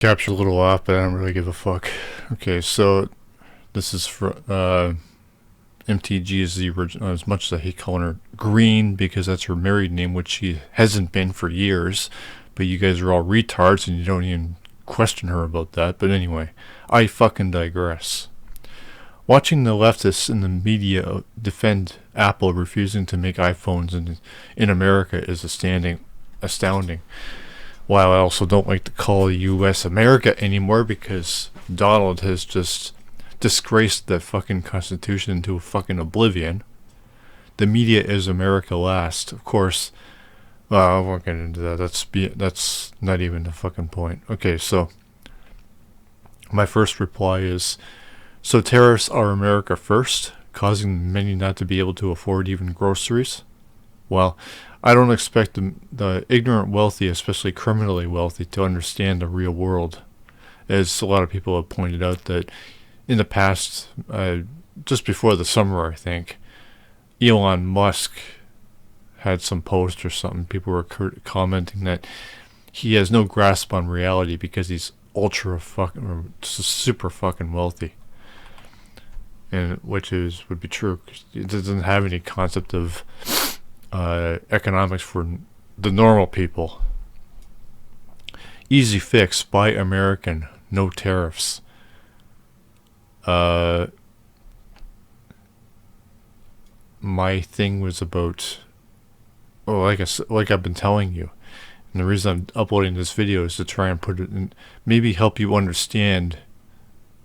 Captured a little off, but I don't really give a fuck. Okay, so this is for MTG is the original. As much as I hate calling her Green because that's her married name, which she hasn't been for years. But you guys are all retards and you don't even question her about that. But anyway, I fucking digress. Watching the leftists in the media defend Apple refusing to make iPhones in America is astounding. While I also don't like to call the U.S. America anymore because Donald has just disgraced the fucking Constitution into fucking oblivion. The media is America last. Of course, well, I won't get into that. That's not even the fucking point. Okay, so my first reply is, so tariffs are America first, causing many not to be able to afford even groceries? Well, I don't expect the ignorant wealthy, especially criminally wealthy, to understand the real world. As a lot of people have pointed out that in the past, just before the summer, I think, Elon Musk had some post or something. People were commenting that he has no grasp on reality because he's ultra fucking, or super fucking wealthy. And would be true. It doesn't have any concept of economics for the normal people. Easy fix, buy American, no tariffs. My thing was about, like I've been telling you, and the reason I'm uploading this video is to try and put it in, maybe help you understand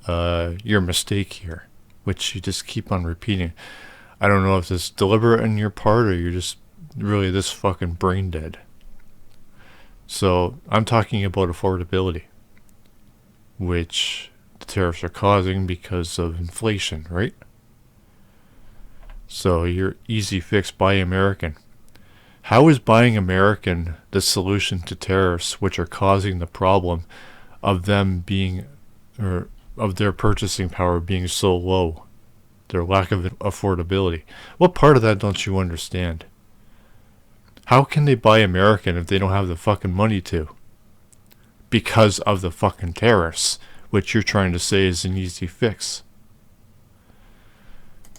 your mistake here, which you just keep on repeating. I don't know if it's deliberate on your part or you're just really this fucking brain dead. So I'm talking about affordability, which the tariffs are causing because of inflation, right? So your easy fix, buy American. How is buying American the solution to tariffs, which are causing the problem of them being, or of their purchasing power being so low? Their lack of affordability. What part of that don't you understand? How can they buy American if they don't have the fucking money to? Because of the fucking tariffs, which you're trying to say is an easy fix.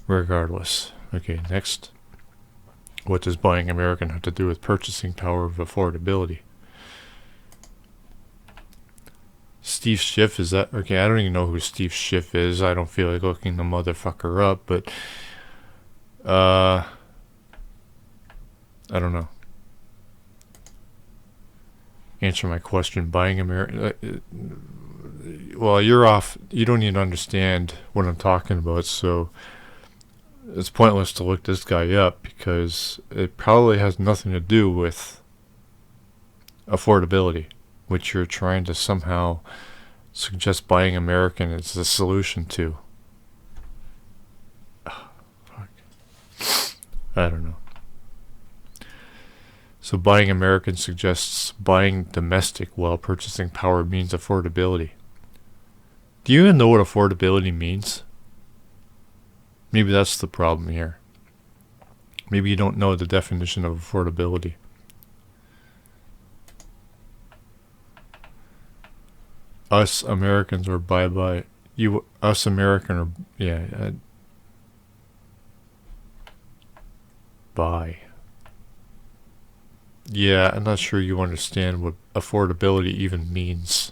Regardless. Okay, next. What does buying American have to do with purchasing power of affordability? Steve Schiff, is that okay? I don't even know who Steve Schiff is. I don't feel like looking the motherfucker up, but I don't know. Answer my question. Buying American. Well, you're off. You don't even understand what I'm talking about, so it's pointless to look this guy up because it probably has nothing to do with affordability, which you're trying to somehow suggest buying American is the solution to. Oh, fuck. I don't know. So buying American suggests buying domestic while purchasing power means affordability. Do you even know what affordability means? Maybe that's the problem here. Maybe you don't know the definition of affordability. Us Americans or bye-bye. Us American or, yeah, bye. Yeah, I'm not sure you understand what affordability even means.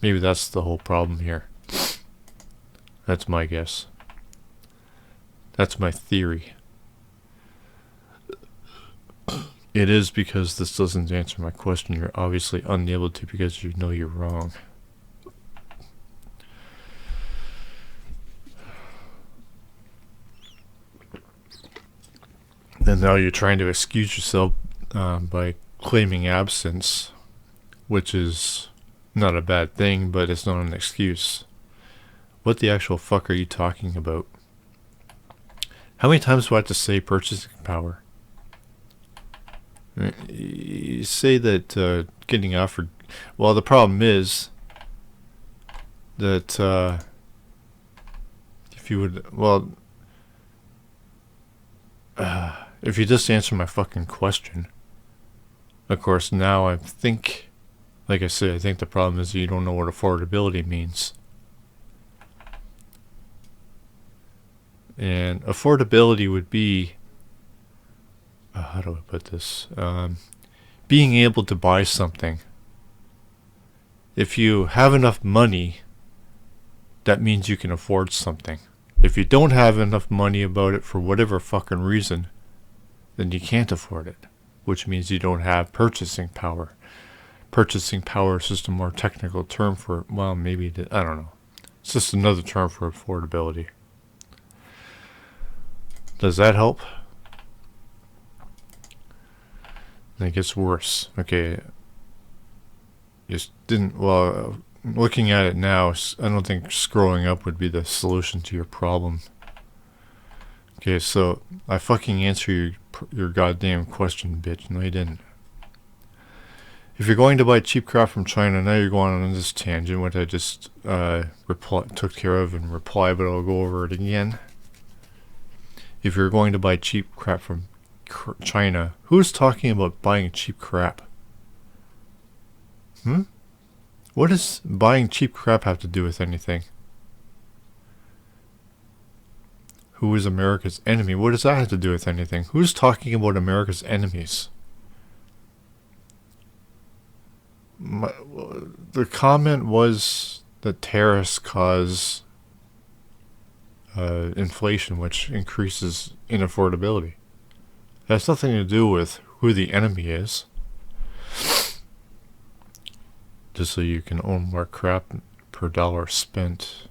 Maybe that's the whole problem here. That's my guess. That's my theory. It is because this doesn't answer my question. You're obviously unable to because you know you're wrong. And now you're trying to excuse yourself by claiming absence, which is not a bad thing, but it's not an excuse. What the actual fuck are you talking about? How many times do I have to say purchasing power? You say that getting offered... Well, the problem is that if you would... Well... if you just answer my fucking question... Of course, now I think Like I said, I think the problem is you don't know what affordability means. And affordability would be, how do I put this? Being able to buy something. If you have enough money, that means you can afford something. If you don't have enough money about it for whatever fucking reason, then you can't afford it, which means you don't have purchasing power. Purchasing power is just a more technical term for, well, maybe, I don't know. It's just another term for affordability. Does that help? And it gets worse. Okay. Just didn't, well, looking at it now, I don't think scrolling up would be the solution to your problem. Okay, so I fucking answer your goddamn question, bitch. No, you didn't. If you're going to buy cheap crap from China, now you're going on this tangent, which I just took care of in reply, but I'll go over it again. If you're going to buy cheap crap from China, who's talking about buying cheap crap? What does buying cheap crap have to do with anything? Who is America's enemy? What does that have to do with anything? Who's talking about America's enemies? The comment was that tariffs cause inflation, which increases in affordability. That has nothing to do with who the enemy is. Just so you can own more crap per dollar spent.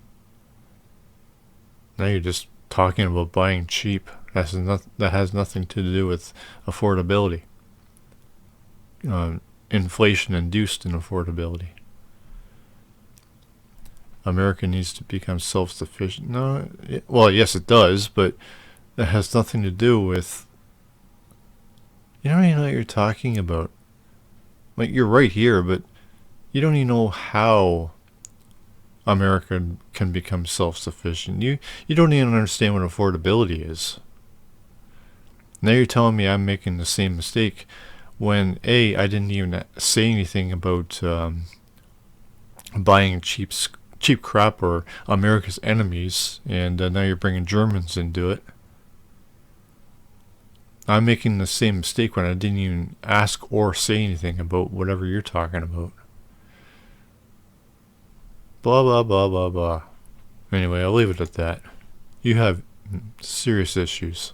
Now you're just talking about buying cheap. That has nothing to do with affordability. Inflation induced in affordability. America needs to become self-sufficient. No, well, yes, it does, but that has nothing to do with. You don't even know what you're talking about. Like, you're right here, but you don't even know how America can become self-sufficient. You don't even understand what affordability is. Now you're telling me I'm making the same mistake when I didn't even say anything about buying cheap crap or America's enemies, and now you're bringing Germans into it. I'm making the same mistake when I didn't even ask or say anything about whatever you're talking about. Blah, blah, blah, blah, blah. Anyway, I'll leave it at that. You have serious issues.